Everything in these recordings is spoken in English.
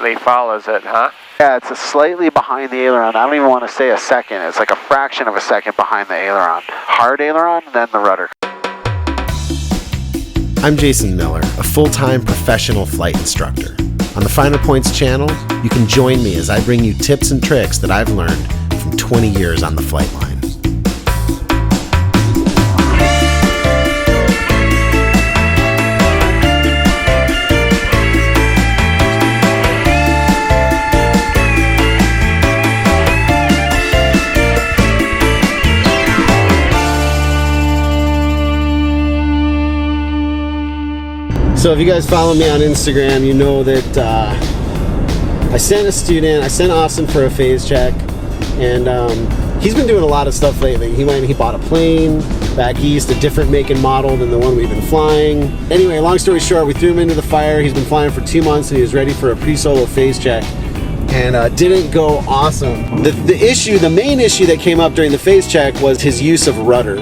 slightly follows it, huh? Yeah, it's slightly behind the aileron. I don't even want to say a second. It's like a fraction of a second behind the aileron. Hard aileron, then the rudder. I'm Jason Miller, a full-time professional flight instructor. On the Finer Points channel, you can join me as I bring you tips and tricks that I've learned from 20 years on the flight line. So if you guys follow me on Instagram, you know that I sent Austin for a phase check, and he's been doing a lot of stuff lately. He bought a plane back east, a different make and model than the one we've been flying. Anyway, long story short, we threw him into the fire. He's been flying for 2 months, and he was ready for a pre-solo phase check, and didn't go awesome. The main issue that came up during the phase check was his use of rudder.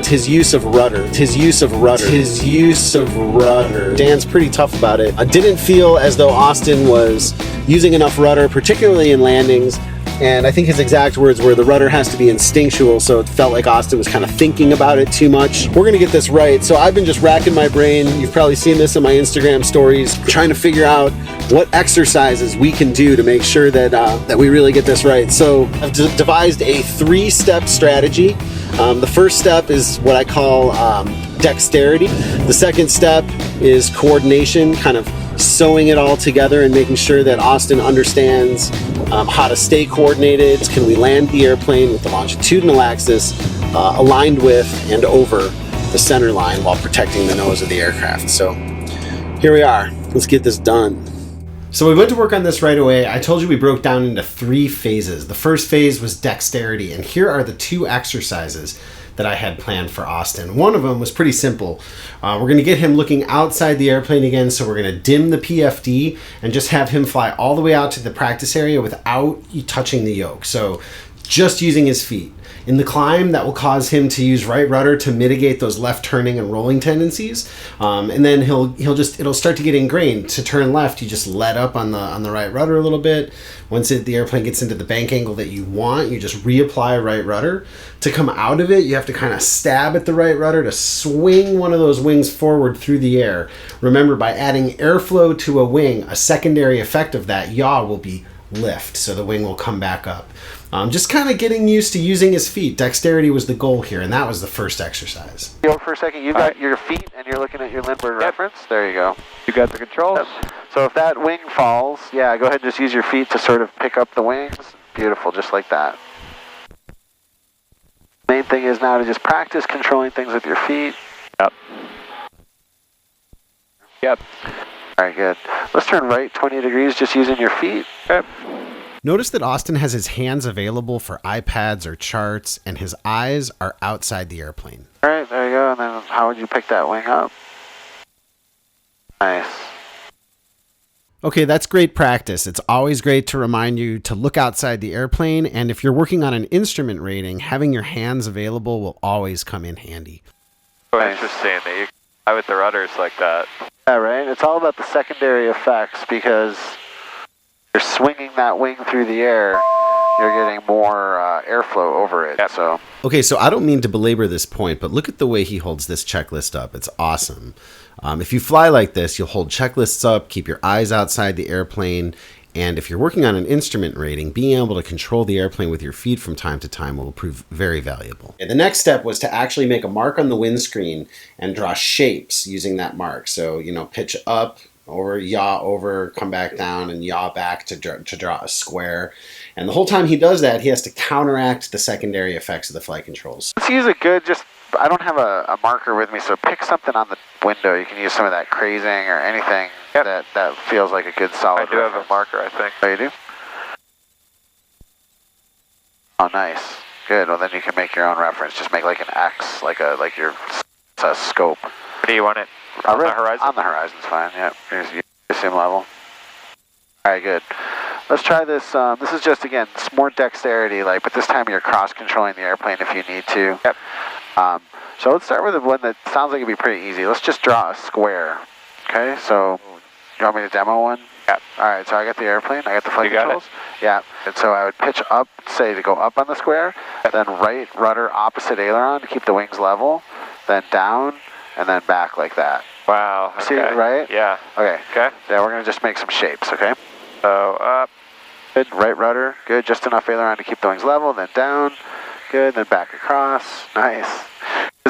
Dan's pretty tough about it. I didn't feel as though Austin was using enough rudder, particularly in landings. And I think his exact words were, the rudder has to be instinctual, so it felt like Austin was kind of thinking about it too much. We're gonna get this right. So I've been just racking my brain. You've probably seen this in my Instagram stories, trying to figure out what exercises we can do to make sure that we really get this right. So I've devised a 3-step strategy. The first step is what I call dexterity. The second step is coordination, kind of sewing it all together and making sure that Austin understands how to stay coordinated. Can we land the airplane with the longitudinal axis aligned with and over the center line while protecting the nose of the aircraft? So here we are. Let's get this done. So we went to work on this right away. I told you we broke down into 3 phases. The first phase was dexterity, and here are the 2 exercises that I had planned for Austin. One of them was pretty simple. We're gonna get him looking outside the airplane again, so we're gonna dim the PFD and just have him fly all the way out to the practice area without touching the yoke. So just using his feet. In the climb, that will cause him to use right rudder to mitigate those left turning and rolling tendencies. And then it'll start to get ingrained. To turn left, you just let up on the right rudder a little bit. Once the airplane gets into the bank angle that you want, you just reapply right rudder. To come out of it, you have to kind of stab at the right rudder to swing one of those wings forward through the air. Remember, by adding airflow to a wing, a secondary effect of that yaw will be lift, so the wing will come back up. Just kind of getting used to using his feet. Dexterity was the goal here, and that was the first exercise. Yo, for a second, you got your feet and you're looking at your Lindbergh reference. There you go. You got the controls. Yep. So if that wing falls, yeah, go ahead and just use your feet to sort of pick up the wings. Beautiful, just like that. Main thing is now to just practice controlling things with your feet. Yep. All right, good. Let's turn right 20 degrees just using your feet. Yep. Notice that Austin has his hands available for iPads or charts, and his eyes are outside the airplane. All right, there you go. And then how would you pick that wing up? Nice. Okay, that's great practice. It's always great to remind you to look outside the airplane, and if you're working on an instrument rating, having your hands available will always come in handy. Oh, interesting that you fly with the rudders like that. Yeah, right? It's all about the secondary effects, because you're swinging that wing through the air, you're getting more airflow over it. Yep. So. Okay, so I don't mean to belabor this point, but look at the way he holds this checklist up. It's awesome. If you fly like this, you'll hold checklists up, keep your eyes outside the airplane, and if you're working on an instrument rating, being able to control the airplane with your feet from time to time will prove very valuable. And the next step was to actually make a mark on the windscreen and draw shapes using that mark. So, pitch up, over, yaw over, come back down, and yaw back to draw a square. And the whole time he does that, he has to counteract the secondary effects of the flight controls. Let's use a good, I don't have a marker with me, so pick something on the window. You can use some of that crazing or anything that feels like a good solid I do have a marker, I think. Oh, you do? Oh, nice. Good. Well, then you can make your own reference. Just make like an X, like your scope. Where do you want it? On the horizon? On the horizon's fine, yeah. Here's the sim level. All right, good. Let's try this. This is just, again, it's more dexterity, but this time you're cross-controlling the airplane if you need to. Yep. So let's start with the one that sounds like it'd be pretty easy. Let's just draw a square. Okay, so you want me to demo one? Yeah. All right, so I got the airplane, I got the flight You got controls. Yeah, and so I would pitch up, say to go up on the square, then right rudder opposite aileron to keep the wings level, then down, and then back like that. Wow. Okay. See, right? Yeah. Okay. Okay. Yeah, we're going to just make some shapes, okay? So up. Good, right rudder, good, just enough aileron to keep the wings level, then down, good, then back across, nice.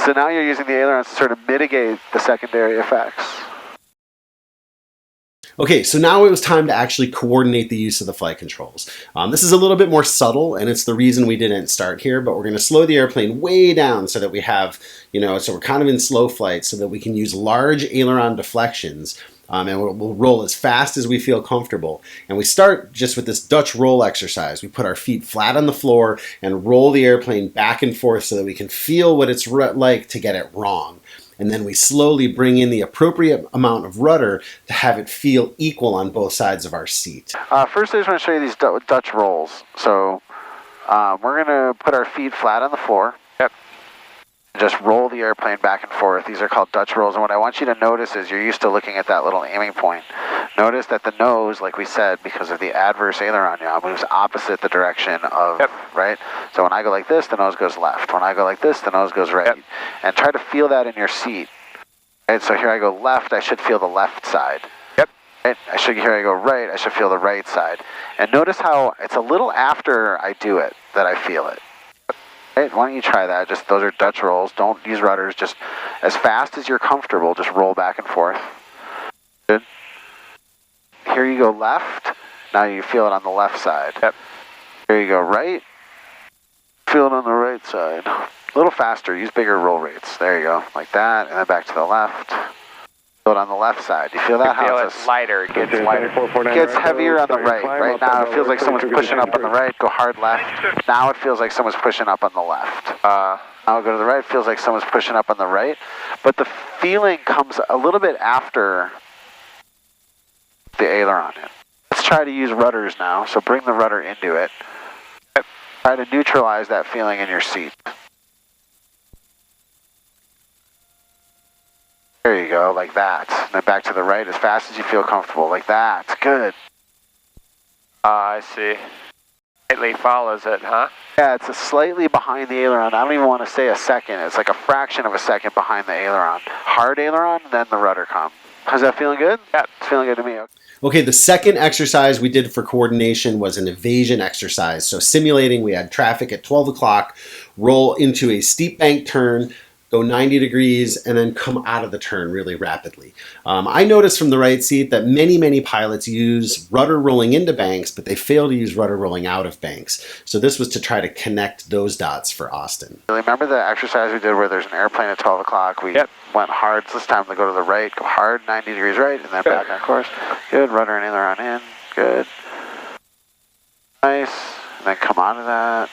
So now you're using the ailerons to sort of mitigate the secondary effects. Okay, so now it was time to actually coordinate the use of the flight controls. This is a little bit more subtle, and it's the reason we didn't start here, but we're going to slow the airplane way down so that we have, so we're kind of in slow flight so that we can use large aileron deflections, and we'll roll as fast as we feel comfortable. And we start just with this Dutch roll exercise. We put our feet flat on the floor and roll the airplane back and forth so that we can feel what it's like to get it wrong. And then we slowly bring in the appropriate amount of rudder to have it feel equal on both sides of our seat. First, I just want to show you these Dutch rolls. So we're going to put our feet flat on the floor. Yep. Just roll the airplane back and forth. These are called Dutch rolls. And what I want you to notice is you're used to looking at that little aiming point. Notice that the nose, like we said, because of the adverse aileron yaw, moves opposite the direction of, right? So when I go like this, the nose goes left. When I go like this, the nose goes right. Yep. And try to feel that in your seat. Right? So here I go left, I should feel the left side. Yep. Right? Here I go right, I should feel the right side. And notice how it's a little after I do it that I feel it. Right? Why don't you try that? Just those are Dutch rolls. Don't use rudders. Just as fast as you're comfortable, just roll back and forth. Good. Here you go left. Now you feel it on the left side. Yep. Here you go right. Feel it on the right side. A little faster. Use bigger roll rates. There you go. Like that. And then back to the left. Feel it on the left side. You feel that? How it's lighter. It gets lighter. It gets heavier on the right. Right now it feels like someone's pushing up on the right. Go hard left. Now it feels like someone's pushing up on the left. Now I'll go to the right. It feels like someone's pushing up on the right. But the feeling comes a little bit after the aileron in. Let's try to use rudders now. So bring the rudder into it. Try to neutralize that feeling in your seat. There you go, like that. And then back to the right as fast as you feel comfortable, like that. Good. I see. Slightly follows it, huh? Yeah, it's a slightly behind the aileron. I don't even want to say a second. It's like a fraction of a second behind the aileron. Hard aileron, then the rudder comes. How's that feeling good? Yeah. It's feeling good to me. Okay, the second exercise we did for coordination was an evasion exercise. So simulating, we had traffic at 12 o'clock, roll into a steep bank turn, go 90 degrees, and then come out of the turn really rapidly. I noticed from the right seat that many pilots use rudder rolling into banks, but they fail to use rudder rolling out of banks. So this was to try to connect those dots for Austin. Remember the exercise we did where there's an airplane at 12 o'clock? We went hard. So this time to go to the right, go hard, 90 degrees right, and then back on course. Good, rudder and aileron in, good. Nice, and then come out of that.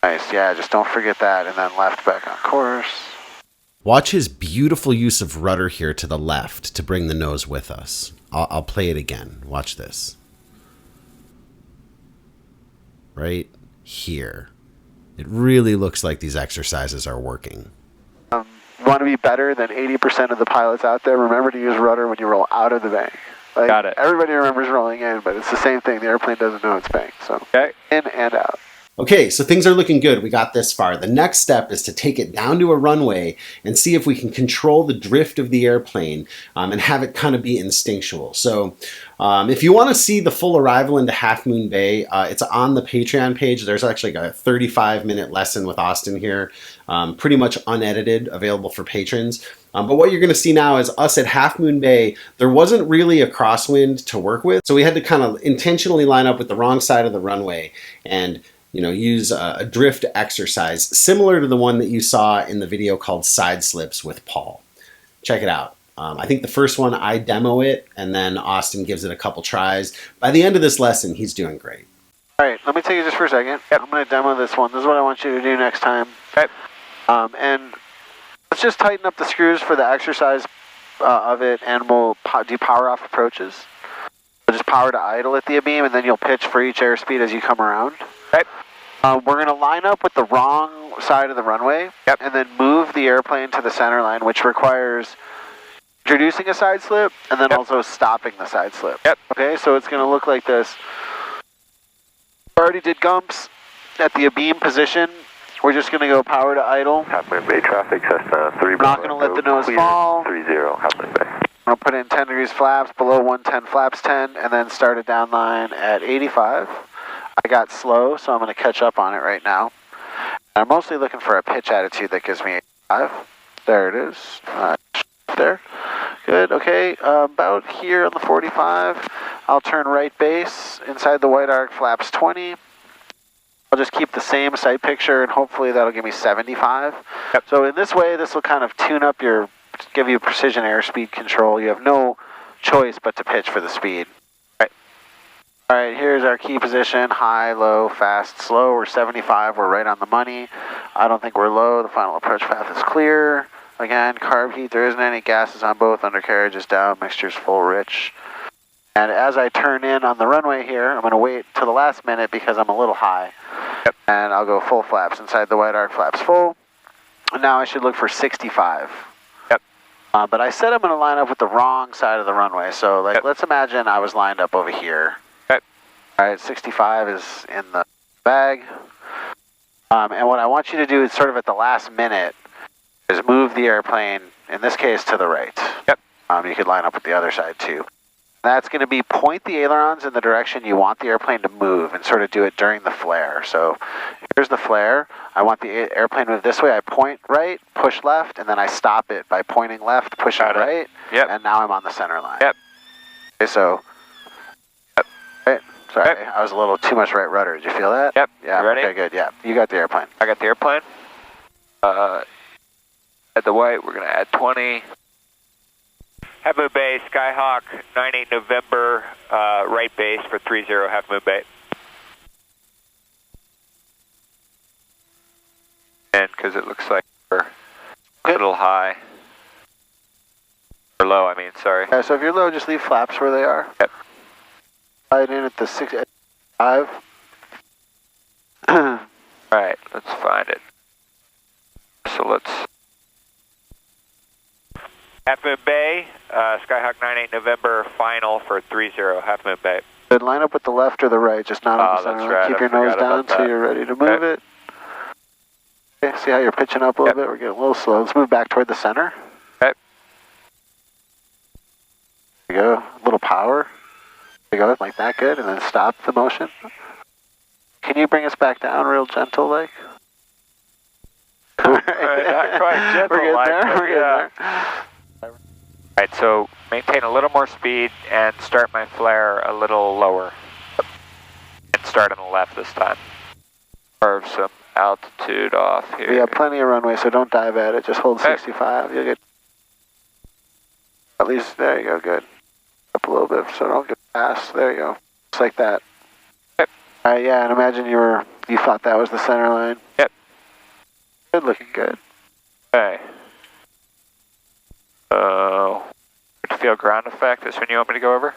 Nice, yeah, just don't forget that, and then left back on course. Watch his beautiful use of rudder here to the left to bring the nose with us. I'll play it again. Watch this. Right here. It really looks like these exercises are working. Want to be better than 80% of the pilots out there? Remember to use rudder when you roll out of the bank. Like, got it. Everybody remembers rolling in, but it's the same thing. The airplane doesn't know it's banked, so in and out. Okay, so things are looking good. We got this far. The next step is to take it down to a runway and see if we can control the drift of the airplane and have it kind of be instinctual. So if you want to see the full arrival into Half Moon Bay, it's on the Patreon page. There's actually a 35-minute lesson with Austin here, pretty much unedited, available for patrons. But what you're going to see now is us at Half Moon Bay. There wasn't really a crosswind to work with, so we had to kind of intentionally line up with the wrong side of the runway and use a drift exercise similar to the one that you saw in the video called Side Slips with Paul. Check it out. I think the first one I demo it, and then Austin gives it a couple tries. By the end of this lesson, he's doing great. All right, let me take you just for a second. I'm going to demo this one. This is what I want you to do next time. And let's just tighten up the screws for the exercise of it, and we'll do power off approaches. So just power to idle at the beam, and then you'll pitch for each airspeed as you come around. We're going to line up with the wrong side of the runway, and then move the airplane to the center line, which requires introducing a side slip, and then also stopping the side slip. Yep. Okay, so it's going to look like this. Already did gumps at the abeam position. We're just going to go power to idle. Half Moon Bay traffic, Cessna 3. We're not going to let the nose fall. 30, Half Moon Bay. I'm going to put in 10 degrees flaps, below 110 flaps 10, and then start a down line at 85. I got slow, so I'm going to catch up on it right now. I'm mostly looking for a pitch attitude that gives me 85. There it is. There. Good, okay. About here on the 45, I'll turn right base, inside the white arc, flaps 20. I'll just keep the same sight picture, and hopefully that'll give me 75. Yep. So in this way, this will kind of tune up give you precision airspeed control. You have no choice but to pitch for the speed. All right, here's our key position, high, low, fast, slow. We're 75, we're right on the money. I don't think we're low, the final approach path is clear. Again, carb heat, there isn't any gases on both, undercarriage is down, mixture's full rich. And as I turn in on the runway here, I'm gonna wait till the last minute because I'm a little high. Yep. And I'll go full flaps, inside the white arc, flaps full. And now I should look for 65. Yep. But I said I'm gonna line up with the wrong side of the runway. So like, let's imagine I was lined up over here. All right, 65 is in the bag. And what I want you to do is sort of at the last minute is move the airplane, in this case, to the right. Yep. You could line up with the other side too. That's going to be point the ailerons in the direction you want the airplane to move and sort of do it during the flare. So here's the flare. I want the airplane to move this way. I point right, push left, and then I stop it by pointing left, pushing right. Yep. And now I'm on the center line. Yep. Okay, so. Yep. Right. Sorry, Yep. I was a little too much right rudder. Did you feel that? Yep. Yeah. You ready? Okay, good. Yeah. You got the airplane. I got the airplane. At the white, we're going to add 20. Half Moon Bay, Skyhawk, 98 November, right base for 30, Half Moon Bay. And because it looks like we're a little high. Or low, I mean, sorry. Yeah, so if you're low, just leave flaps where they are. Yep. Slide in at the 65. Alright, let's find it. So let's... Half Moon Bay, Skyhawk 98 November, final for 30, Half Moon Bay. Good, line up with the left or the right, just not on the center. That's right. Keep your nose down until you're ready to move it. Okay, see how you're pitching up a little bit? We're getting a little slow. Let's move back toward the center. Okay. There you go, a little power. There you go, like that, good, and then stop the motion. Can you bring us back down real gentle, like? Not quite gentle, We're getting like, there, we're getting there. Alright, so maintain a little more speed and start my flare a little lower. And start on the left this time. Carve some altitude off here. We have plenty of runway, so don't dive at it. Just hold 65. You'll get... At least, there you go, good. Up a little bit, so don't get fast. There you go. Just like that. Yep. Alright, yeah, and imagine you thought that was the center line. Yep. Good, looking good. Okay. To feel ground effect, this one you want me to go over?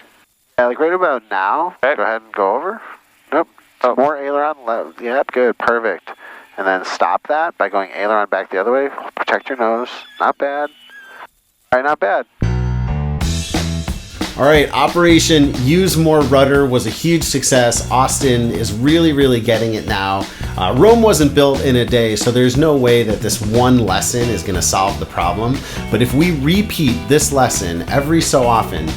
Yeah, like right about now. Okay. Go ahead and go over. Nope. Oh. More aileron left. Yep, good, perfect. And then stop that by going aileron back the other way. Protect your nose. Not bad. Alright, not bad. All right, Operation Use More Rudder was a huge success. Austin is really getting it now. Rome wasn't built in a day, so there's no way that this one lesson is going to solve the problem. But if we repeat this lesson every so often,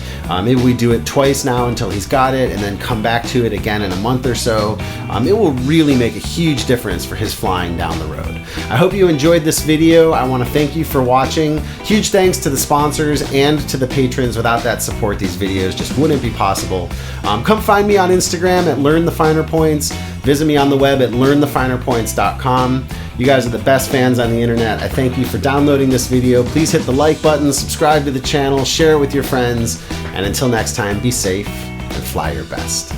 maybe we do it twice now until he's got it, and then come back to it again in a month or so, it will really make a huge difference for his flying down the road. I hope you enjoyed this video. I want to thank you for watching. Huge thanks to the sponsors and to the patrons. Without that support, these videos just wouldn't be possible. Come find me on Instagram at Learn the Finer Points. Visit me on the web at learnthefinerpoints.com. You guys are the best fans on the internet. I thank you for downloading this video. Please hit the like button, subscribe to the channel, share it with your friends, and until next time, be safe and fly your best.